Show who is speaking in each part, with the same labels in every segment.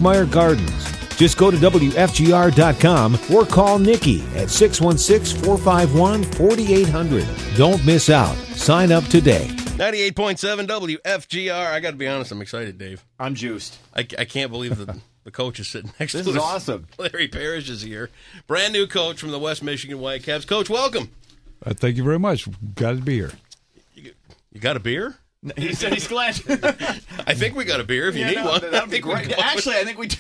Speaker 1: Brookmeyer Gardens. Just go to WFGR.com or call Nikki at 616-451-4800. Don't miss out. Sign up today.
Speaker 2: 98.7 WFGR. I got to be honest, I'm excited, Dave.
Speaker 3: I'm juiced.
Speaker 2: I can't believe that the coach is sitting next to us.
Speaker 3: This is awesome.
Speaker 2: Larry Parrish is here. Brand new coach from the West Michigan Whitecaps. Coach, welcome.
Speaker 4: Thank you very much. Glad to be here.
Speaker 2: You got a beer?
Speaker 3: He said he's glad.
Speaker 2: I think we got a beer if you need one.
Speaker 3: That'd be great. Actually, I think we do.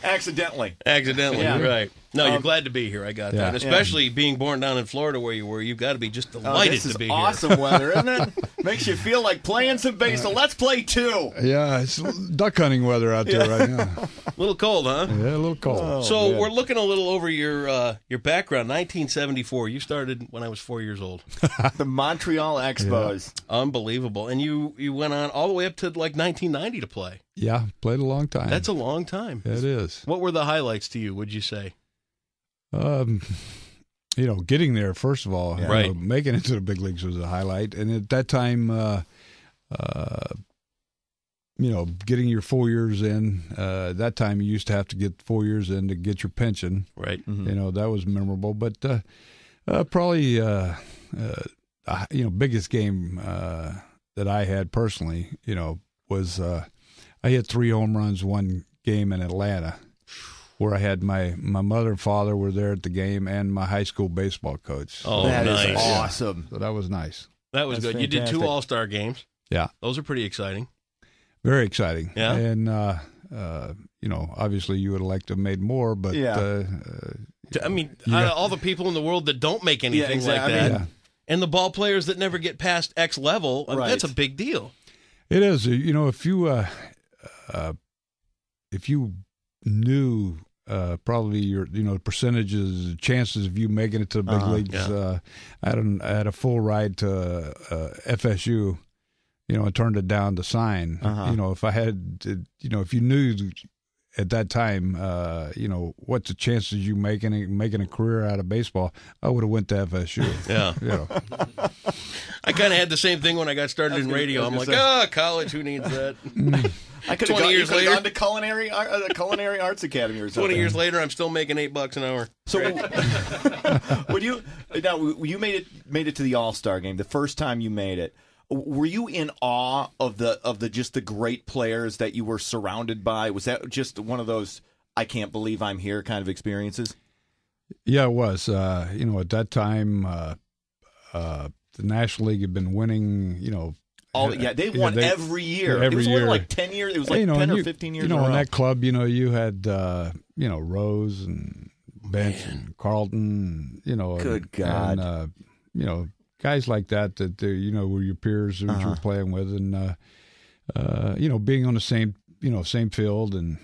Speaker 3: Accidentally,
Speaker 2: yeah. You're right. No, you're glad to be here. I got that. And especially
Speaker 3: yeah.
Speaker 2: being born down in Florida where you were, you've got to be just delighted to be here.
Speaker 3: This is awesome weather, isn't it? Makes you feel like playing some baseball. Let's play two.
Speaker 4: Yeah, it's duck hunting weather out there right now.
Speaker 2: A little cold, huh?
Speaker 4: Yeah, a little cold.
Speaker 2: Oh, so we're looking a little over your background. 1974. You started when I was 4 years old.
Speaker 3: The Montreal Expos.
Speaker 2: Yeah. Unbelievable. And you went on all the way up to like 1990 to play.
Speaker 4: Yeah, played a long time.
Speaker 2: That's a long time.
Speaker 4: It is.
Speaker 2: What were the highlights to you, would you say?
Speaker 4: Getting there, first of all.
Speaker 2: Right.
Speaker 4: Making it to the big leagues was a highlight. And at that time, getting your 4 years in, that time you used to have to get 4 years in to get your pension.
Speaker 2: Right.
Speaker 4: Mm-hmm. That was memorable. But probably, biggest game that I had personally, was I hit 3 home runs one game in Atlanta, where I had my mother and father were there at the game and my high school baseball coach.
Speaker 2: Oh,
Speaker 3: that
Speaker 2: nice.
Speaker 3: is awesome.
Speaker 4: So that was nice.
Speaker 2: That was good.
Speaker 3: Fantastic.
Speaker 2: You did 2 All-Star games.
Speaker 4: Yeah.
Speaker 2: Those are pretty exciting.
Speaker 4: Very exciting.
Speaker 2: Yeah.
Speaker 4: And, obviously you would have liked to have made more, but
Speaker 2: I mean, all the people in the world that don't make anything like that, and the ball players that never get past X level, I mean, that's a big deal.
Speaker 4: It is. If you knew probably your percentages, chances of you making it to the big leagues, I had a full ride to FSU, and turned it down to sign. If I had, if you knew at that time, what the chances you making a career out of baseball, I would have went to FSU.
Speaker 2: Yeah. I kind of had the same thing when I got started in radio. I'm like, college, who needs that?
Speaker 3: I could have gone to the Culinary Arts Academy or something.
Speaker 2: 20 years later, I'm still making $8 an hour.
Speaker 3: So, when you made it to the All-Star game, the first time you made it, were you in awe of the just the great players that you were surrounded by? Was that just one of those I can't believe I'm here kind of experiences?
Speaker 4: Yeah, it was. At that time, the National League had been winning.
Speaker 3: They won every year.
Speaker 4: Every year,
Speaker 3: like 10 years. It was like 10 or 15 years.
Speaker 4: In that club, you had Rose and Bench and Carlton.
Speaker 3: Good God.
Speaker 4: And, guys like that were your peers that you were playing with, and being on the same field, it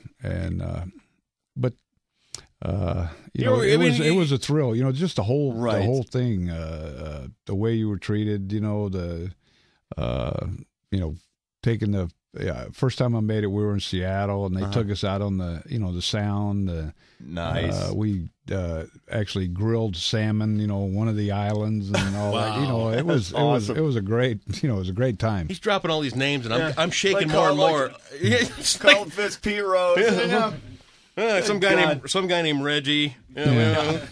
Speaker 4: was a thrill, just the whole thing, the way you were treated, taking the first time I made it, we were in Seattle, and they took us out on the the Sound.
Speaker 3: Nice.
Speaker 4: We actually grilled salmon, one of the islands, and all
Speaker 2: wow.
Speaker 4: that. It was
Speaker 3: awesome.
Speaker 4: it was a great great time.
Speaker 2: He's dropping all these names, and I'm shaking more and more.
Speaker 3: Carlton Fisk, Pete Rose.
Speaker 2: Some guy named Reggie.
Speaker 3: I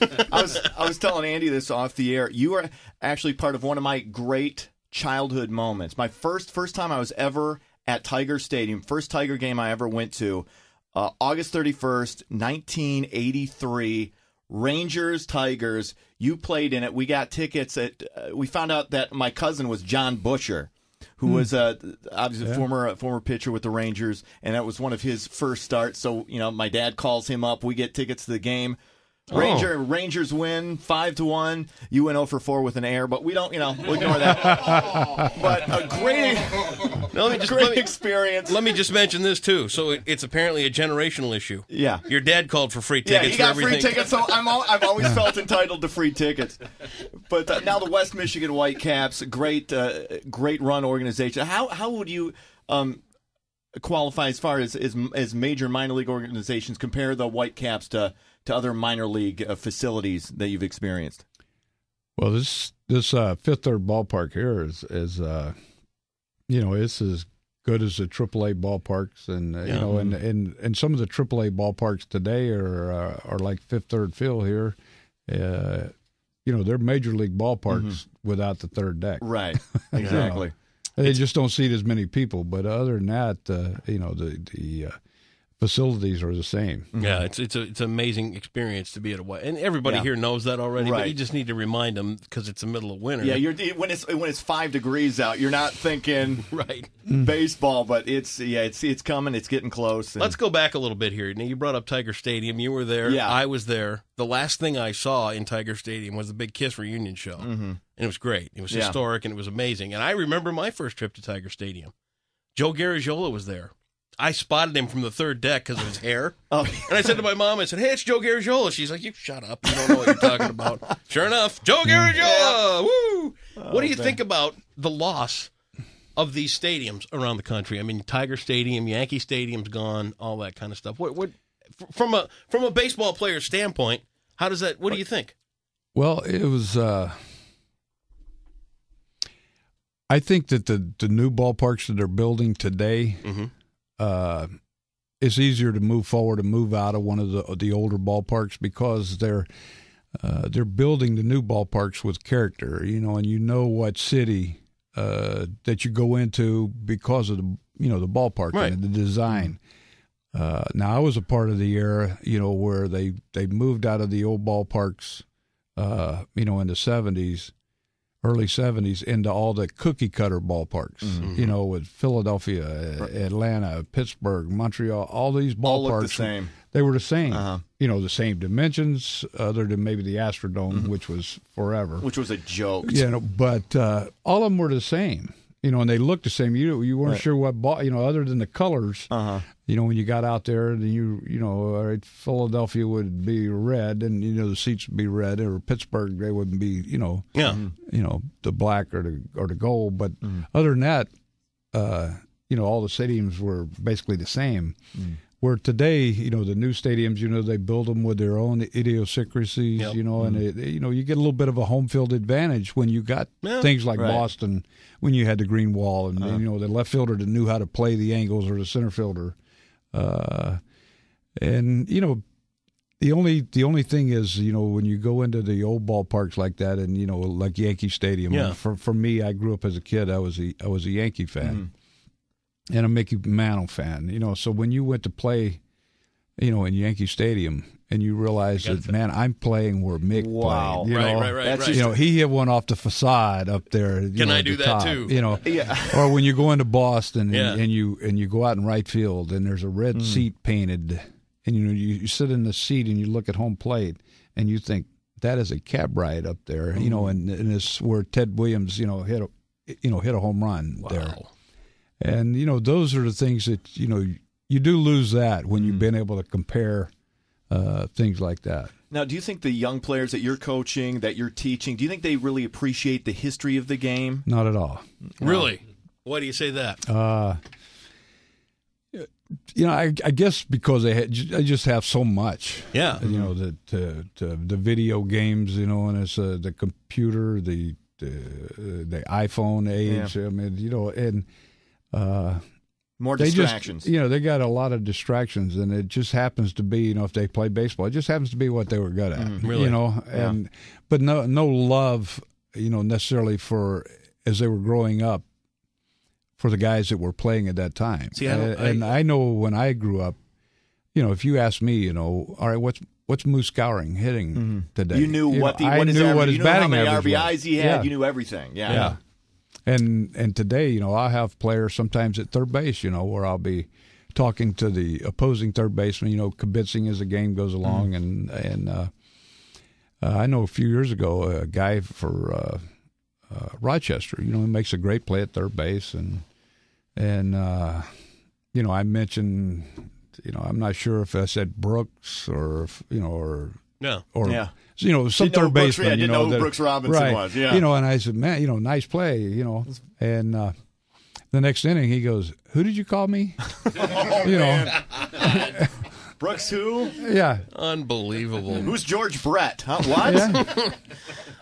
Speaker 3: was telling Andy this off the air. You are actually part of one of my great childhood moments. My first time I was ever at Tiger Stadium, first Tiger game I ever went to, August 31st, 1983, Rangers, Tigers. You played in it. We got tickets. We found out that my cousin was John Busher, who was obviously a former pitcher with the Rangers, and that was one of his first starts. So, my dad calls him up. We get tickets to the game. Rangers win 5-1. You went 0-4 with an error, but we don't, we'll ignore that. But a great experience.
Speaker 2: Let me just mention this too. So it's apparently a generational issue.
Speaker 3: Yeah,
Speaker 2: your dad called for free tickets.
Speaker 3: Yeah, he got
Speaker 2: for everything.
Speaker 3: free tickets. So I've always felt entitled to free tickets. But now the West Michigan Whitecaps, great run organization. How would you qualify as far as major minor league organizations compare the Whitecaps to other minor league facilities that you've experienced?
Speaker 4: Well, this Fifth Third ballpark here is this is good as the AAA ballparks, and you know, and some of the AAA ballparks today are like Fifth Third Field here. You know, they're major league ballparks without the third deck.
Speaker 3: Right. Exactly.
Speaker 4: They just don't seat as many people, but other than that, you know, the facilities are the same.
Speaker 2: Yeah, it's an amazing experience to be at a White, and everybody here knows that already. Right. But you just need to remind them because it's the middle of winter.
Speaker 3: Yeah, when it's 5 degrees out, you're not thinking
Speaker 2: right
Speaker 3: baseball, but it's coming, it's getting close.
Speaker 2: Let's go back a little bit here. Now, you brought up Tiger Stadium. You were there.
Speaker 3: Yeah,
Speaker 2: I was there. The last thing I saw in Tiger Stadium was the Big Kiss reunion show, and it was great. It was historic and it was amazing. And I remember my first trip to Tiger Stadium. Joe Garagiola was there. I spotted him from the third deck because of his hair. And I said to my mom, I said, "Hey, it's Joe Garagiola." She's like, "You shut up. You don't know what you're talking about." Sure enough, Joe Garagiola. Woo! What do you think about the loss of these stadiums around the country? I mean, Tiger Stadium, Yankee Stadium's gone, all that kind of stuff. What from a baseball player's standpoint, how does that? What do you think?
Speaker 4: Well, it was. I think that the new ballparks that they're building today. It's easier to move forward and move out of one of the older ballparks because they're building the new ballparks with character, you know, and you know what city that you go into because of the ballpark and the design. Now I was a part of the era, you know, where they moved out of the old ballparks, you know, in the 70s. Early 70s into all the cookie cutter ballparks, you know, with Philadelphia, Atlanta, Pittsburgh, Montreal, all these ballparks. All looked the
Speaker 3: same.
Speaker 4: They were the same, you know, the same dimensions, other than maybe the Astrodome, which was forever.
Speaker 3: Which was a joke.
Speaker 4: You know, but all of them were the same, you know, and they looked the same. You weren't sure what ball, you know, other than the colors. You know, when you got out there, then you know, all right, Philadelphia would be red, and you know the seats would be red, or Pittsburgh they wouldn't be, you know, you know, the black or the gold. But other than that, you know, all the stadiums were basically the same. Where today, you know, the new stadiums, you know, they build them with their own idiosyncrasies, you know, and you know, you get a little bit of a home field advantage when you got things like Boston, when you had the green wall, and you know, the left fielder that knew how to play the angles, or the center fielder. And you know, the only thing is, you know, when you go into the old ballparks like that, and you know, like Yankee Stadium. For me, I grew up as a kid. I was a Yankee fan, and a Mickey Mantle fan. You know, so when you went to play, you know, in Yankee Stadium, and you realize that, man, I'm playing where Mick played. You know?
Speaker 2: Right.
Speaker 4: You know, he hit one off the facade up there.
Speaker 2: Can I do that top, too?
Speaker 4: You know, or when you go into Boston and you go out in right field, and there's a red seat painted, and you know, you sit in the seat and you look at home plate, and you think that is a cab ride up there. You know, and it's where Ted Williams, you know, hit a home run there. And you know, those are the things that, you know, you do lose that when you've been able to compare things like that.
Speaker 3: Now, do you think the young players that you're coaching, that you're teaching, do you think they really appreciate the history of the game?
Speaker 4: Not at all.
Speaker 2: Really? Why do you say that?
Speaker 4: You know, I guess because they just have so much.
Speaker 2: Yeah.
Speaker 4: You know, the video games, you know, and it's the computer, the iPhone age. I mean, you know, and
Speaker 3: more distractions.
Speaker 4: You know, they got a lot of distractions, and it just happens to be, you know, if they play baseball, it just happens to be what they were good at.
Speaker 2: Really?
Speaker 4: You know, but no love, you know, necessarily for, as they were growing up, for the guys that were playing at that time.
Speaker 2: See,
Speaker 4: I know when I grew up, you know, if you ask me, you know, all right, what's Moose Gowring hitting today?
Speaker 3: You knew what his batting average was. RBIs he had. You knew everything. Yeah.
Speaker 4: And today, you know, I'll have players sometimes at third base, you know, where I'll be talking to the opposing third baseman, you know, convincing as the game goes along. And I know a few years ago, a guy for Rochester, you know, he makes a great play at third base. And you know, I mentioned, you know, I'm not sure if I said Brooks or, you know, you know, some third baseman.
Speaker 3: I didn't know who Brooks Robinson was. Yeah.
Speaker 4: You know, and I said, man, you know, nice play, you know. And the next inning, he goes, "Who did you call me?" You know.
Speaker 3: Brooks who?
Speaker 4: Yeah.
Speaker 2: Unbelievable.
Speaker 3: Who's George Brett? Huh? What?
Speaker 4: Yeah.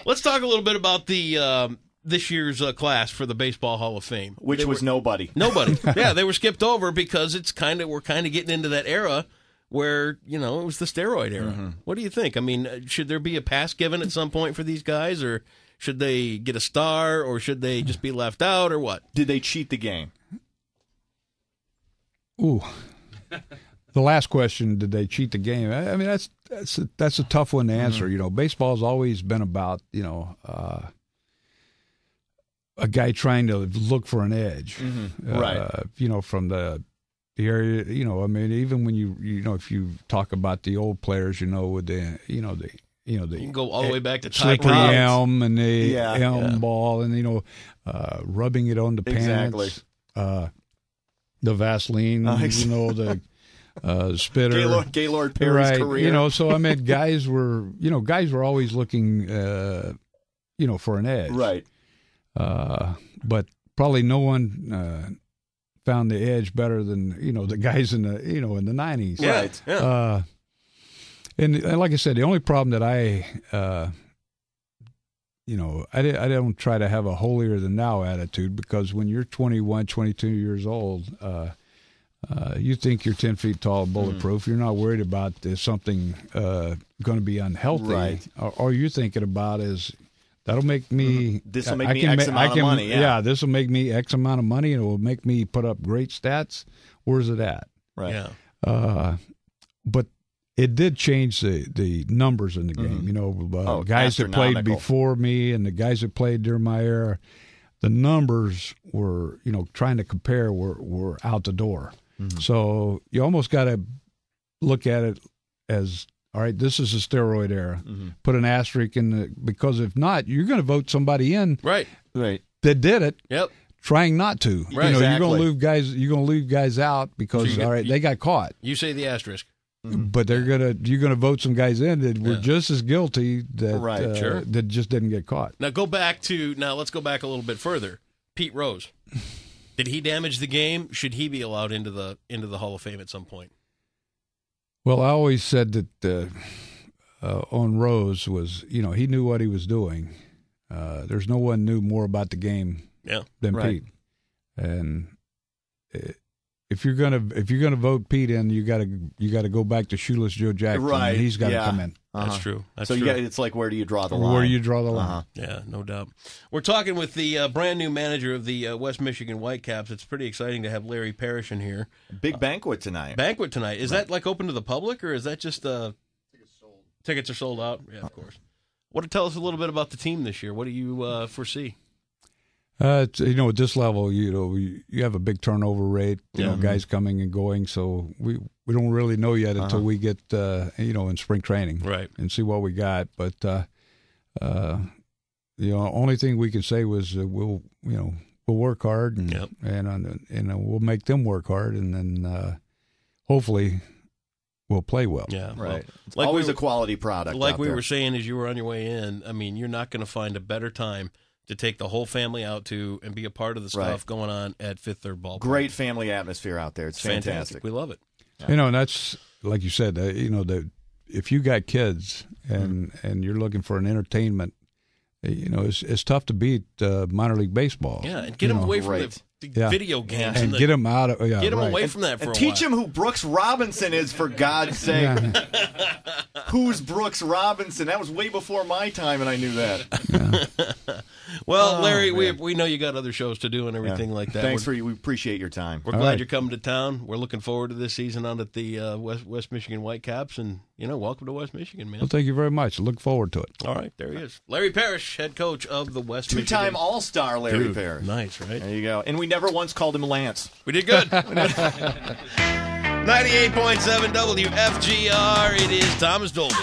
Speaker 2: Let's talk a little bit about the this year's class for the Baseball Hall of Fame.
Speaker 3: Which was nobody.
Speaker 2: Nobody. Yeah, they were skipped over because we're kind of getting into that era where, it was the steroid era. Mm-hmm. What do you think? I mean, should there be a pass given at some point for these guys, or should they get a star, or should they just be left out, or what?
Speaker 3: Did they cheat the game?
Speaker 4: Ooh. The last question, did they cheat the game? I mean, that's a tough one to answer. Mm-hmm. Baseball's always been about, a guy trying to look for an edge.
Speaker 3: Mm-hmm. Right.
Speaker 4: From the area, I mean, even when if you talk about the old players, with the you can go
Speaker 2: all the way back to
Speaker 4: slippery elm and the elm ball and, rubbing it on the pants. The Vaseline, the spitter.
Speaker 3: Gaylord Perry's career.
Speaker 4: So I mean, guys were always looking, for an edge.
Speaker 3: Right.
Speaker 4: But probably no one found the edge better than the guys in the in the 90s.
Speaker 3: Right.
Speaker 4: Yeah. And like I said, the only problem that I don't try to have a holier than thou attitude, because when you're 21, 22 years old, you think you're 10 feet tall, bulletproof. You're not worried about is something going to be unhealthy.
Speaker 3: Right.
Speaker 4: All you're thinking about is, that'll make me.
Speaker 3: This will make me X amount of money.
Speaker 4: Yeah, this will make me X amount of money, and it will make me put up great stats. Where's it at?
Speaker 3: Right.
Speaker 2: Yeah.
Speaker 4: But it did change the numbers in the game. Guys that played before me and the guys that played during my era, the numbers were, trying to compare were out the door. Mm-hmm. So you almost got to look at it as, all right, this is a steroid era. Mm-hmm. Put an asterisk in because if not, you're going to vote somebody in
Speaker 2: right
Speaker 4: that did it.
Speaker 2: Yep.
Speaker 4: Trying not to.
Speaker 2: Right.
Speaker 4: You're going to leave guys out because they got caught.
Speaker 2: You say the asterisk.
Speaker 4: Mm-hmm. But you're gonna vote some guys in that were just as guilty that just didn't get caught.
Speaker 2: Let's go back a little bit further. Pete Rose. Did he damage the game? Should he be allowed into the Hall of Fame at some point?
Speaker 4: Well, I always said that on Rose was, he knew what he was doing. There's no one knew more about the game than Pete. And if you're gonna vote Pete in, you gotta go back to Shoeless Joe Jackson.
Speaker 3: Right.
Speaker 4: And he's got to come in.
Speaker 2: Uh-huh. That's true.
Speaker 3: It's like, where do you draw the line?
Speaker 4: Where do you draw the line?
Speaker 3: Uh-huh.
Speaker 2: Yeah, no doubt. We're talking with the brand new manager of the West Michigan Whitecaps. It's pretty exciting to have Larry Parrish in here.
Speaker 3: Big banquet tonight.
Speaker 2: Is that like open to the public, or is that just tickets are sold out? Yeah, of course. Tell us a little bit about the team this year. What do you foresee?
Speaker 4: At this level, you have a big turnover rate. Guys coming and going. So we don't really know yet until we get in spring training,
Speaker 2: right,
Speaker 4: and see what we got. But only thing we can say was we'll work hard and we'll make them work hard, and then hopefully we'll play well.
Speaker 2: Yeah,
Speaker 3: right. Well, always a quality product.
Speaker 2: Like we were saying as you were on your way in. I mean, you're not going to find a better time to take the whole family out to and be a part of the stuff going on at Fifth Third Ballpark.
Speaker 3: Great family atmosphere out there. It's fantastic.
Speaker 2: We love it.
Speaker 4: Yeah. And that's like you said. If you got kids and you're looking for an entertainment, it's tough to beat minor league baseball.
Speaker 2: Yeah, and get them away from the video games
Speaker 4: and get them out of
Speaker 2: get them away from that for a while.
Speaker 3: Teach them who Brooks Robinson is, for God's sake.
Speaker 4: Yeah.
Speaker 3: Who's Brooks Robinson? That was way before my time, and I knew that.
Speaker 4: Yeah.
Speaker 2: Well, Larry, we know you got other shows to do and everything like that.
Speaker 3: Thanks we appreciate your time.
Speaker 2: We're glad you're coming to town. We're looking forward to this season on at the West Michigan Whitecaps, and welcome to West Michigan, man.
Speaker 4: Well, thank you very much. Look forward to it.
Speaker 2: All right, there he is, Larry Parrish, head coach of the West Michigan.
Speaker 3: Two-time All-Star Larry Parrish.
Speaker 2: Nice, right?
Speaker 3: There you go. And we never once called him Lance.
Speaker 2: We did good. 98.7 WFGR. It is Thomas Dolby.